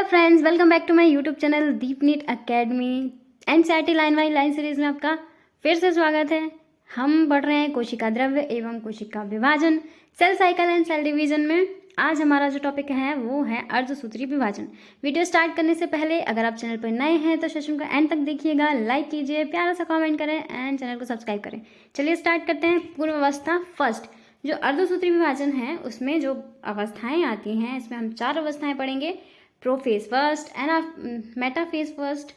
Friends, welcome back to my YouTube channel Deep NEET academy. NCERT line by line series में आपका फिर से स्वागत है। हम पढ़ रहे हैं कोशिका द्रव्य एवं कोशिका विभाजन, cell cycle and cell division में। आज हमारा जो टॉपिक है वो है अर्धसूत्री विभाजन। वीडियो स्टार्ट करने से पहले अगर आप चैनल पर नए हैं तो सेशन को एंड तक देखिएगा, लाइक कीजिए, प्यारा सा कॉमेंट करें एंड चैनल को सब्सक्राइब करें। चलिए स्टार्ट करते हैं। पूर्व अवस्था फर्स्ट। जो अर्धसूत्री विभाजन है उसमें जो अवस्थाएं आती हैं, इसमें हम 4 अवस्थाएं पढ़ेंगे। Prophase first, metaphase first,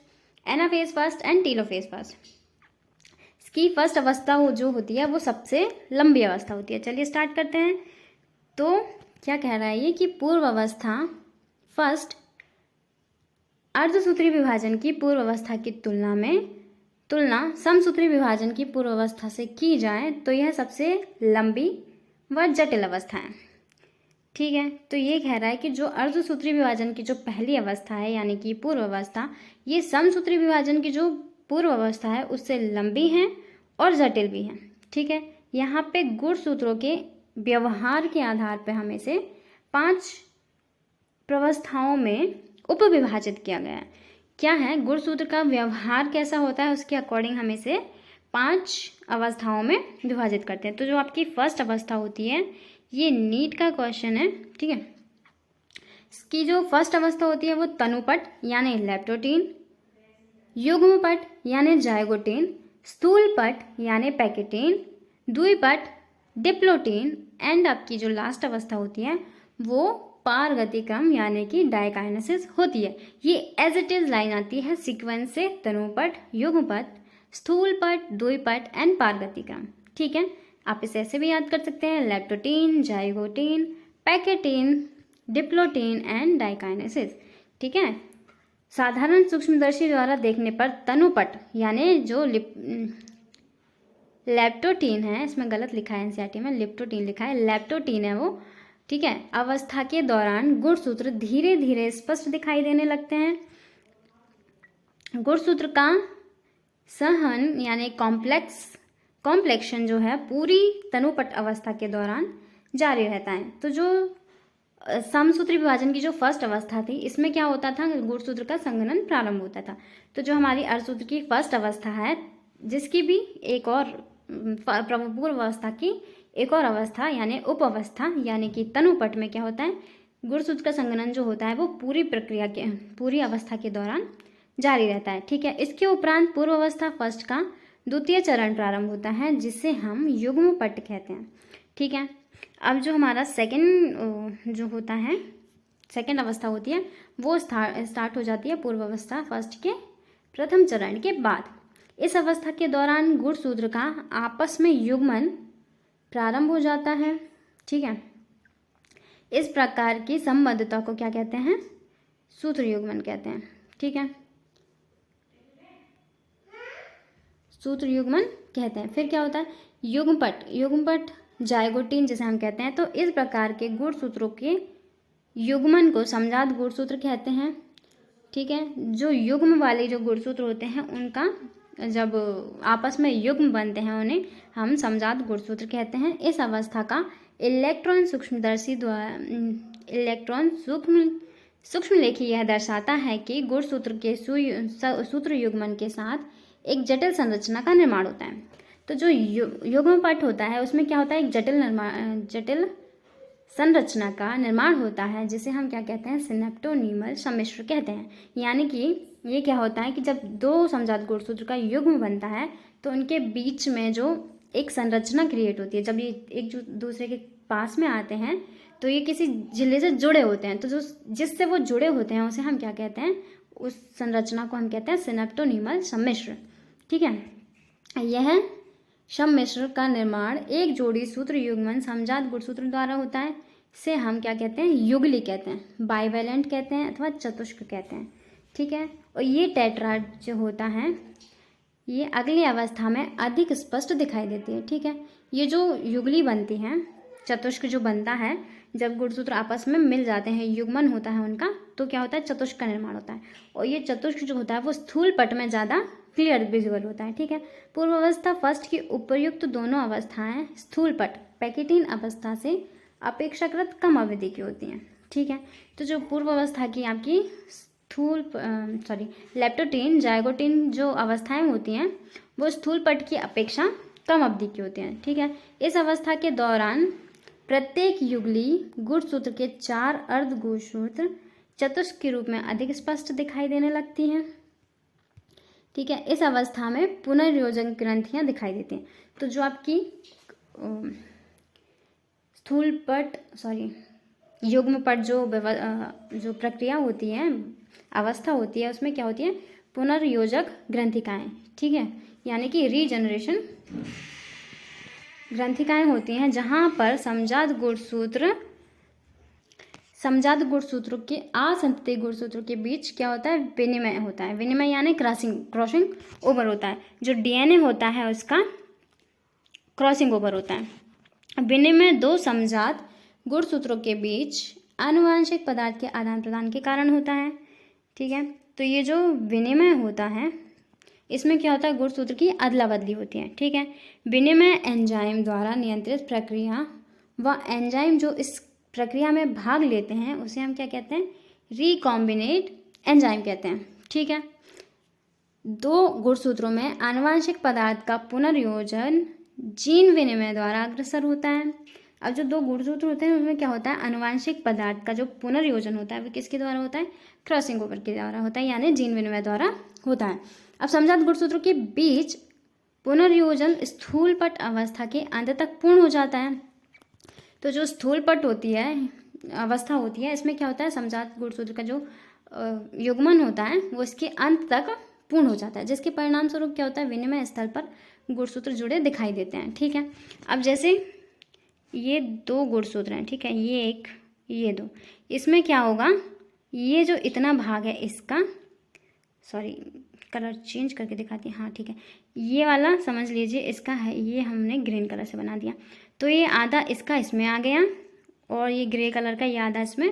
anaphase first and telophase first. इसकी फर्स्ट अवस्था वो जो होती है वो सबसे लंबी अवस्था होती है। चलिए स्टार्ट करते हैं। तो क्या कह रहा है ये कि पूर्व अवस्था फर्स्ट, अर्धसूत्री विभाजन की पूर्व अवस्था की तुलना समसूत्री विभाजन की पूर्व अवस्था से की जाए तो यह सबसे लंबी व जटिल अवस्था है। ठीक है, तो ये कह रहा है कि जो अर्धसूत्री विभाजन की जो पहली अवस्था है यानी कि पूर्व अवस्था, ये समसूत्री विभाजन की जो पूर्व अवस्था है उससे लंबी है और जटिल भी है। ठीक है, यहाँ पे गुणसूत्रों के व्यवहार के आधार पर हमें इसे 5 प्रवस्थाओं में उपविभाजित किया गया है। क्या है, गुणसूत्र का व्यवहार कैसा होता है उसके अकॉर्डिंग हम इसे 5 अवस्थाओं में विभाजित करते हैं। तो जो आपकी फर्स्ट अवस्था होती है, ये नीट का क्वेश्चन है। ठीक है, इसकी जो फर्स्ट अवस्था होती है वो तनुपट यानी लैप्टोटीन, युग्मपट यानी जाइगोटीन, स्थूलपट यानी पैकेटीन, द्विपट डिप्लोटीन एंड आपकी जो लास्ट अवस्था होती है वो पारगतिक्रम यानी कि डायकाइनेसिस होती है। ये एज इट इज लाइन आती है सीक्वेंस से, तनुपट, युग्मपट, स्थूलपट, द्विपट एंड पारगतिक्रम। ठीक है, आप इसे ऐसे भी याद कर सकते हैं, leptotene, zygotene, pachytene, diplotene and diakinesis. ठीक है, साधारण सूक्ष्मदर्शी द्वारा देखने पर तनुपट यानी जो लैप्टोटीन है, इसमें गलत लिखा है एनसीईआरटी में, लिप्टोटीन लिखा है, लैप्टोटीन है वो। ठीक है, अवस्था के दौरान गुणसूत्र धीरे धीरे स्पष्ट दिखाई देने लगते हैं। गुणसूत्र का सहन यानी कॉम्प्लेक्शन जो है पूरी तनुपट अवस्था के दौरान जारी रहता है। तो जो समसूत्री विभाजन की जो फर्स्ट अवस्था थी, इसमें क्या होता था, गुणसूत्र का संघनन प्रारंभ होता था। तो जो हमारी अर्धसूत्र की फर्स्ट अवस्था है, जिसकी भी एक और पूर्व अवस्था की एक और अवस्था यानी उप अवस्था यानी कि तनुपट में क्या होता है, गुणसूत्र का संघनन जो होता है वो पूरी अवस्था के दौरान जारी रहता है। ठीक है, इसके उपरांत पूर्व अवस्था फर्स्ट का द्वितीय चरण प्रारंभ होता है जिसे हम युग्मपट कहते हैं। ठीक है, अब जो हमारा सेकंड अवस्था होती है वो स्टार्ट हो जाती है पूर्व अवस्था फर्स्ट के प्रथम चरण के बाद। इस अवस्था के दौरान गुणसूत्र का आपस में युग्मन प्रारंभ हो जाता है। ठीक है, इस प्रकार की संबद्धता को क्या कहते हैं, सूत्र युग्मन कहते हैं। ठीक है, सूत्र युग्मन कहते हैं। फिर क्या होता है, युग्मपट जाइगोटीन जिसे हम कहते हैं। तो इस प्रकार के गुणसूत्रों के युग्मन को समजात गुणसूत्र कहते हैं। ठीक है, जो युग्म वाले जो गुणसूत्र होते हैं उनका जब आपस में युग्म बनते हैं उन्हें हम समजात गुणसूत्र कहते हैं। इस अवस्था का इलेक्ट्रॉन सूक्ष्मलेखी यह दर्शाता है कि गुणसूत्र के सूत्र युग्मन के साथ एक जटिल संरचना का निर्माण होता है। तो जो युग्मपट होता है उसमें क्या होता है, एक जटिल संरचना का निर्माण होता है जिसे हम क्या कहते हैं, सिनेप्टोनीमल सम्मिश्र कहते हैं। यानी कि ये क्या होता है कि जब 2 समजात गुणसूत्र का युग्म बनता है तो उनके बीच में जो एक संरचना क्रिएट होती है, जब ये एक दूसरे के पास में आते हैं तो ये किसी झिल्ली से जुड़े होते हैं। तो जो जिससे वो जुड़े होते हैं उसे हम क्या कहते हैं, उस संरचना को हम कहते हैं सिनेप्टोनीमल सम्मिश्र। ठीक है, यह सम्मिश्र का निर्माण एक जोड़ी सूत्र युग्मन समजात गुणसूत्र द्वारा होता है। इसे हम क्या कहते हैं, युगली कहते हैं, बाइवेलेंट कहते हैं अथवा चतुष्क कहते हैं। ठीक है, और ये टेट्राड जो होता है ये अगली अवस्था में अधिक स्पष्ट दिखाई देती है। ठीक है, ये जो युगली बनती है, चतुष्क जो बनता है, जब गुणसूत्र आपस में मिल जाते हैं, युग्मन होता है उनका, तो क्या होता है, चतुष्क का निर्माण होता है। और ये चतुष्क जो होता है वो स्थूल पट में ज़्यादा क्लियर विजुअल होता है। ठीक है, पूर्व अवस्था फर्स्ट की उपर्युक्त दोनों अवस्थाएं स्थूल पट पैकेटीन अवस्था से अपेक्षाकृत कम अवधि की होती हैं। ठीक है। तो जो पूर्व अवस्था की आपकी लेप्टोटीन जाइगोटीन जो अवस्थाएं होती हैं वो स्थूल पट की अपेक्षा कम अवधि की होती हैं। ठीक है। इस अवस्था के दौरान प्रत्येक युगली गुणसूत्र के 4 अर्ध गुणसूत्र चतुष्क के रूप में अधिक स्पष्ट दिखाई देने लगती हैं। ठीक है। इस अवस्था में पुनर्योजन ग्रंथियां दिखाई देती हैं। तो जो आपकी युग्म पट जो प्रक्रिया होती है, अवस्था होती है, उसमें क्या होती है, पुनर्योजक ग्रंथिकाएं। ठीक है, यानी कि रीजनरेशन ग्रंथिकाएं होती हैं, जहां पर समजात गुणसूत्रों के असंतति गुणसूत्रों के बीच क्या होता है, विनिमय होता है। विनिमय यानी क्रॉसिंग ओवर होता है। जो डीएनए होता है उसका क्रॉसिंग ओवर होता है। विनिमय 2 समजात गुणसूत्रों के बीच आनुवंशिक पदार्थ के आदान प्रदान के कारण होता है। ठीक है। तो ये जो विनिमय होता है इसमें क्या होता है, गुणसूत्र की अदला बदली होती है। ठीक है। विनिमय एंजाइम द्वारा नियंत्रित प्रक्रिया व एंजाइम जो इस प्रक्रिया में भाग लेते हैं उसे हम क्या कहते हैं, रिकॉम्बिनेट एंजाइम कहते हैं। ठीक है। 2 गुणसूत्रों में आनुवंशिक पदार्थ का पुनर्योजन जीन विनिमय द्वारा अग्रसर होता है। अब जो 2 गुणसूत्र होते हैं उसमें क्या होता है, आनुवंशिक पदार्थ का जो पुनर्योजन होता है वो किसके द्वारा होता है, क्रॉसिंग ओवर के द्वारा होता है, यानी जीन विनिमय द्वारा होता है। अब समजात गुणसूत्रों के बीच पुनर्योजन स्थूलपट अवस्था के अंत तक पूर्ण हो जाता है। तो जो स्थूलपट होती है अवस्था होती है इसमें क्या होता है, समजात गुणसूत्र का जो युग्मन होता है वो इसके अंत तक पूर्ण हो जाता है, जिसके परिणाम स्वरूप क्या होता है, विनिमय स्थल पर गुणसूत्र जुड़े दिखाई देते हैं। ठीक है। अब जैसे ये 2 गुणसूत्र हैं, ठीक है, ये 1 ये 2, इसमें क्या होगा, ये जो इतना भाग है इसका, कलर चेंज करके दिखाती है, हाँ ठीक है, ये वाला समझ लीजिए इसका है, ये हमने ग्रीन कलर से बना दिया। तो ये आधा इसका इसमें आ गया और ये ग्रे कलर का ये आधा इसमें आ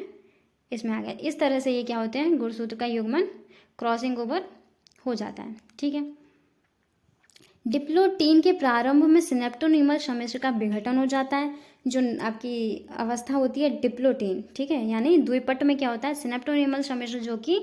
गया। इस तरह से ये क्या होते हैं, गुणसूत्र का युग्मन क्रॉसिंग ओवर हो जाता है। ठीक है। डिप्लोटीन के प्रारंभ में सिनेप्टोनीमल सम्मिश्र का विघटन हो जाता है। जो आपकी अवस्था होती है डिप्लोटीन, ठीक है, यानी द्विपट में क्या होता है, सिनेप्टोनीमल सम्मिश्र जो कि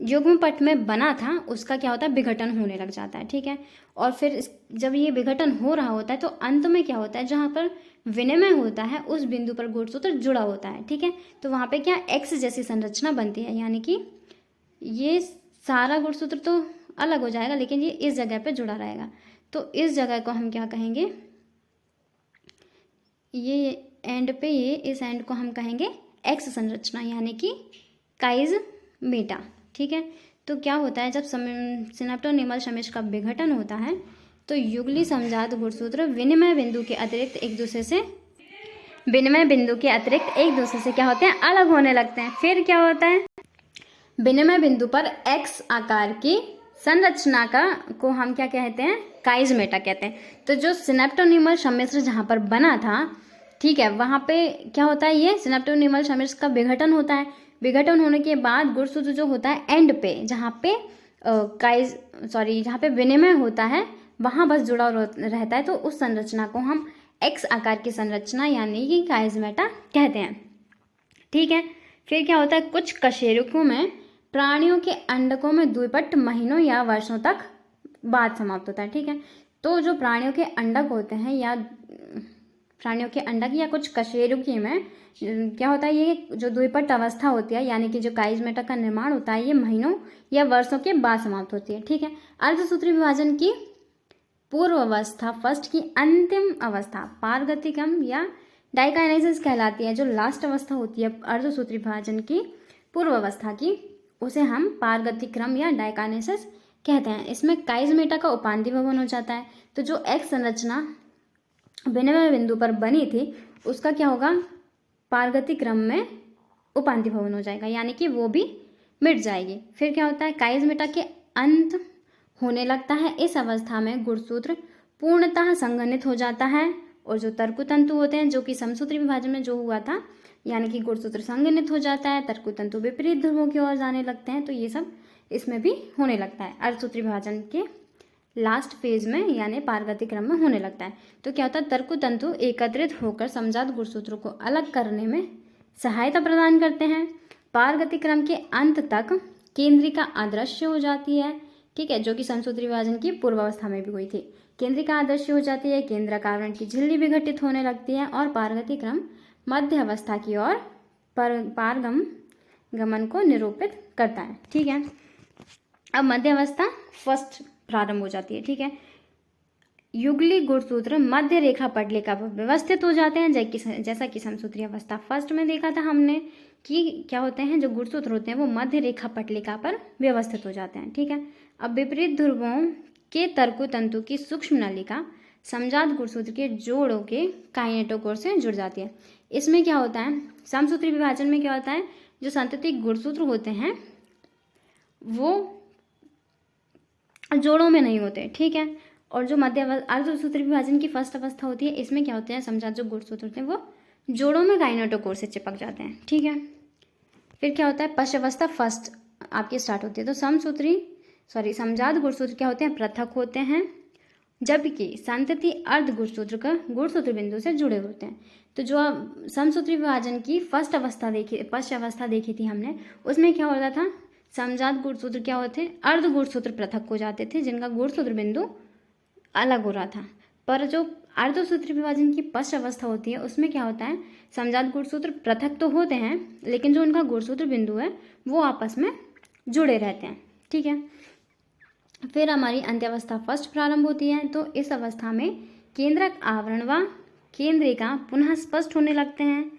युग्म पट में बना था उसका क्या होता है, विघटन होने लग जाता है। ठीक है। और फिर जब ये विघटन हो रहा होता है तो अंत में क्या होता है, जहाँ पर विनिमय होता है उस बिंदु पर गुणसूत्र जुड़ा होता है। ठीक है। तो वहाँ पे क्या एक्स जैसी संरचना बनती है, यानी कि ये सारा गुणसूत्र तो अलग हो जाएगा लेकिन ये इस जगह पे जुड़ा रहेगा। तो इस जगह को हम क्या कहेंगे, ये एंड पे इस एंड को हम कहेंगे एक्स संरचना, यानी कि काइज मेटा। ठीक है। तो क्या होता है, जब सिनेप्टोनीमल सम्मिश्र का विघटन होता है तो युगली समजात गुणसूत्र विनिमय बिंदु के अतिरिक्त एक दूसरे से क्या होते हैं, अलग होने लगते हैं। फिर क्या होता है, विनिमय बिंदु पर एक्स आकार की संरचना को हम क्या कहते हैं, काइजमेटा कहते हैं। तो जो सिनेप्टोनीमल सम्मिश्र जहाँ पर बना था, ठीक है, वहाँ पे क्या होता है, ये सिनेप्टोनीमल सम्मिश्र का विघटन होता है। विघटन होने के बाद गुणसूत्र जो होता है एंड पे जहाँ पे विनिमय होता है वहाँ बस जुड़ा रहता है। तो उस संरचना को हम एक्स आकार की संरचना यानी कि काइजमेटा कहते हैं। ठीक है। फिर क्या होता है, कुछ कशेरुकों में प्राणियों के अंडकों में द्विपट महीनों या वर्षों तक बाद समाप्त होता है। ठीक है। तो जो प्राणियों के अंडक होते हैं या कुछ कशेरुकी में क्या होता है, ये जो द्विपट अवस्था होती है यानी कि जो काइजमेटा का निर्माण होता है ये महीनों या वर्षों के बाद समाप्त होती है। ठीक है। अर्धसूत्री विभाजन की पूर्व अवस्था फर्स्ट की अंतिम अवस्था पारगतिक्रम या डाइकाइनेसिस कहलाती है। जो लास्ट अवस्था होती है अर्धसूत्री विभाजन की पूर्व अवस्था की उसे हम पारगतिक्रम या डाइकाइनेसिस कहते हैं। इसमें काइजमेटा का उपांति भवन हो जाता है। तो जो एक्स संरचना विनिमय बिंदु पर बनी थी उसका क्या होगा, पारगतिक्रम में उपांति भवन हो जाएगा, यानी कि वो भी मिट जाएगी। फिर क्या होता है, काइजमेटा के अंत होने लगता है। इस अवस्था में गुणसूत्र पूर्णतः संघनित हो जाता है और जो तर्कुतंतु होते हैं, जो कि समसूत्री विभाजन में जो हुआ था, यानी कि गुणसूत्र संघनित हो जाता है, तर्कुतंतु विपरीत ध्रुवों की ओर जाने लगते हैं। तो ये सब इसमें भी होने लगता है अर्धसूत्री विभाजन के लास्ट फेज में, यानी पारगतिक्रम में होने लगता है। तो क्या होता है, तर्कुतंतु एकत्रित होकर समजात गुणसूत्रों को अलग करने में सहायता प्रदान करते हैं। पारगति क्रम के अंत तक केंद्रिका अदृश्य हो जाती है, ठीक है, जो कि समसूत्री विभाजन की पूर्वावस्था में भी हुई थी। केंद्रिका अदृश्य हो जाती है, केंद्रक आवरण की झिल्ली विघटित होने लगती है और पारगति क्रम मध्य अवस्था की ओर पारगम गमन को निरूपित करता है, ठीक है। अब मध्य अवस्था फर्स्ट प्रारंभ हो जाती है, ठीक है। युगली गुणसूत्र मध्य रेखा पटलिका पर व्यवस्थित हो जाते हैं, जैसा कि समसूत्री अवस्था फर्स्ट में देखा था हमने कि क्या होते हैं, जो गुणसूत्र होते हैं वो मध्य रेखा पटलिका पर व्यवस्थित हो जाते हैं, ठीक है। अब विपरीत ध्रुवों के तर्कु तंतु की सूक्ष्म नलिका समजात गुणसूत्र के जोड़ों के काइनेटोकोर से जुड़ जाती है। इसमें क्या होता है, समसूत्री विभाजन में क्या होता है, जो संततिक गुणसूत्र होते हैं वो जोड़ों में नहीं होते, ठीक है। और जो मध्य अर्धसूत्री विभाजन की फर्स्ट अवस्था होती है, इसमें क्या होते हैं, समजात जो गुणसूत्र होते हैं वो जोड़ों में काइनेटोकोर से चिपक जाते हैं, ठीक है। फिर क्या होता है, पश्च अवस्था फर्स्ट आपकी स्टार्ट होती है। तो समजात गुणसूत्र क्या होते हैं, पृथक होते हैं, जबकि संतति अर्ध गुणसूत्र का गुणसूत्र बिंदु से जुड़े होते हैं। तो जो समसूत्री विभाजन की पश्च अवस्था देखी थी हमने, उसमें क्या होता था, समजात गुणसूत्र क्या होते, अर्ध गुणसूत्र पृथक हो जाते थे, जिनका गुणसूत्र बिंदु अलग हो रहा था। पर जो अर्धसूत्री विभाजन की पश्च अवस्था होती है, उसमें क्या होता है, समजात गुणसूत्र पृथक तो होते हैं, लेकिन जो उनका गुणसूत्र बिंदु है वो आपस में जुड़े रहते हैं, ठीक है। फिर हमारी अंत्यावस्था फर्स्ट प्रारंभ होती है। तो इस अवस्था में केंद्रक आवरण व केंद्रिका पुनः स्पष्ट होने लगते हैं,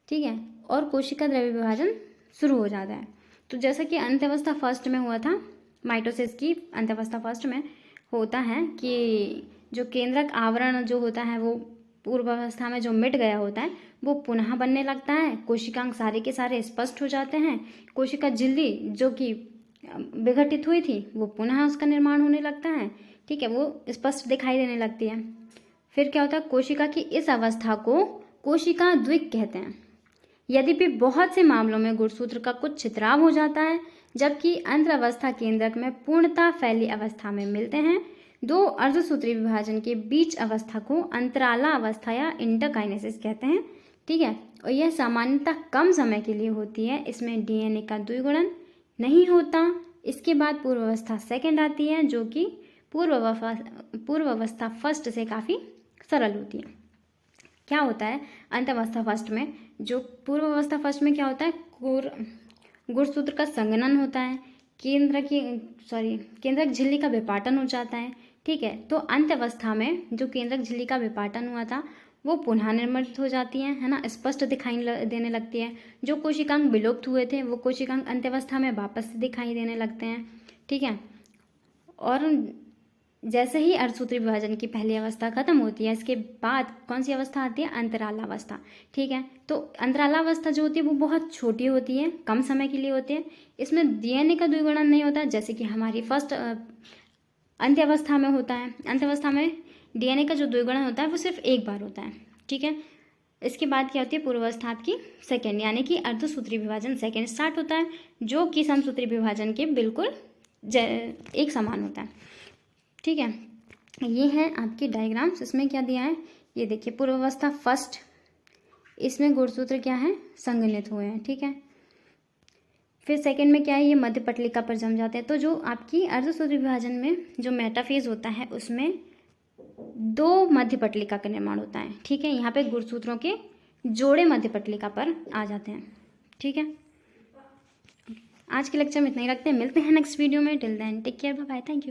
ठीक है, और कोशिका द्रव्य विभाजन शुरू हो जाता है। तो जैसा कि अंत्यावस्था फर्स्ट में हुआ था, माइटोसिस की अंत्यावस्था फर्स्ट में होता है कि जो केंद्रक आवरण जो होता है वो पूर्वावस्था में जो मिट गया होता है वो पुनः बनने लगता है, कोशिकांग सारे के सारे स्पष्ट हो जाते हैं, कोशिका झिल्ली जो कि विघटित हुई थी वो पुनः उसका निर्माण होने लगता है, ठीक है, वो स्पष्ट दिखाई देने लगती है। फिर क्या होता है, कोशिका की इस अवस्था को कोशिका द्विक कहते हैं। यद्यपि बहुत से मामलों में गुणसूत्र का कुछ छितराव हो जाता है, जबकि अंतरावस्था केंद्रक में पूर्णतः फैली अवस्था में मिलते हैं। दो अर्धसूत्री विभाजन के बीच अवस्था को अंतराला अवस्था या इंटरकाइनेसिस कहते हैं, ठीक है, और यह सामान्यतः कम समय के लिए होती है। इसमें डीएनए का द्विगुणन नहीं होता। इसके बाद पूर्वावस्था सेकंड आती है, जो कि पूर्वावस्था फर्स्ट से काफ़ी सरल होती है। क्या होता है, अंतरावस्था फर्स्ट में, जो पूर्वावस्था फर्स्ट में क्या होता है, गुणसूत्र का संघनन होता है, केंद्रक झिल्ली का विपाटन हो जाता है, ठीक है। तो अंत्यावस्था में जो केंद्रक झिल्ली का विपाटन हुआ था वो पुनः निर्मित हो जाती है ना, स्पष्ट दिखाई देने लगती है। जो कोशिकांग विलुप्त हुए थे वो कोशिकांग अंत्यावस्था में वापस से दिखाई देने लगते हैं, ठीक है। और जैसे ही अर्धसूत्री विभाजन की पहली अवस्था खत्म होती है, इसके बाद कौन सी अवस्था आती है, अंतरालावस्था, ठीक है। तो अंतरालावस्था जो होती है वो बहुत छोटी होती है, कम समय के लिए होती है। इसमें डीएनए का द्विगुणन नहीं होता, जैसे कि हमारी फर्स्ट अंत्यावस्था में होता है। अंत्यावस्था में डीएनए का जो द्विगुणन होता है वो सिर्फ एक बार होता है, ठीक है। इसके बाद क्या होती है, पूर्वावस्था आपकी सेकेंड, यानी कि अर्धसूत्री विभाजन सेकेंड स्टार्ट होता है, जो कि समसूत्री विभाजन के बिल्कुल एक समान होता है, ठीक है। ये है आपकी डायग्राम्स। इसमें क्या दिया है, ये देखिए, पूर्वावस्था फर्स्ट, इसमें गुणसूत्र क्या है, संघनित हुए हैं, ठीक है। फिर सेकंड में क्या है, ये मध्य पटलिका पर जम जाते हैं। तो जो आपकी अर्धसूत्री विभाजन में जो मेटाफेज होता है उसमें दो मध्य पटलिका का निर्माण होता है, ठीक है। यहाँ पे गुणसूत्रों के जोड़े मध्य पटलिका पर आ जाते हैं, ठीक है। आज के लेक्चर में इतना ही रखते हैं, मिलते हैं नेक्स्ट वीडियो में। Till then take care, bye bye, thank you.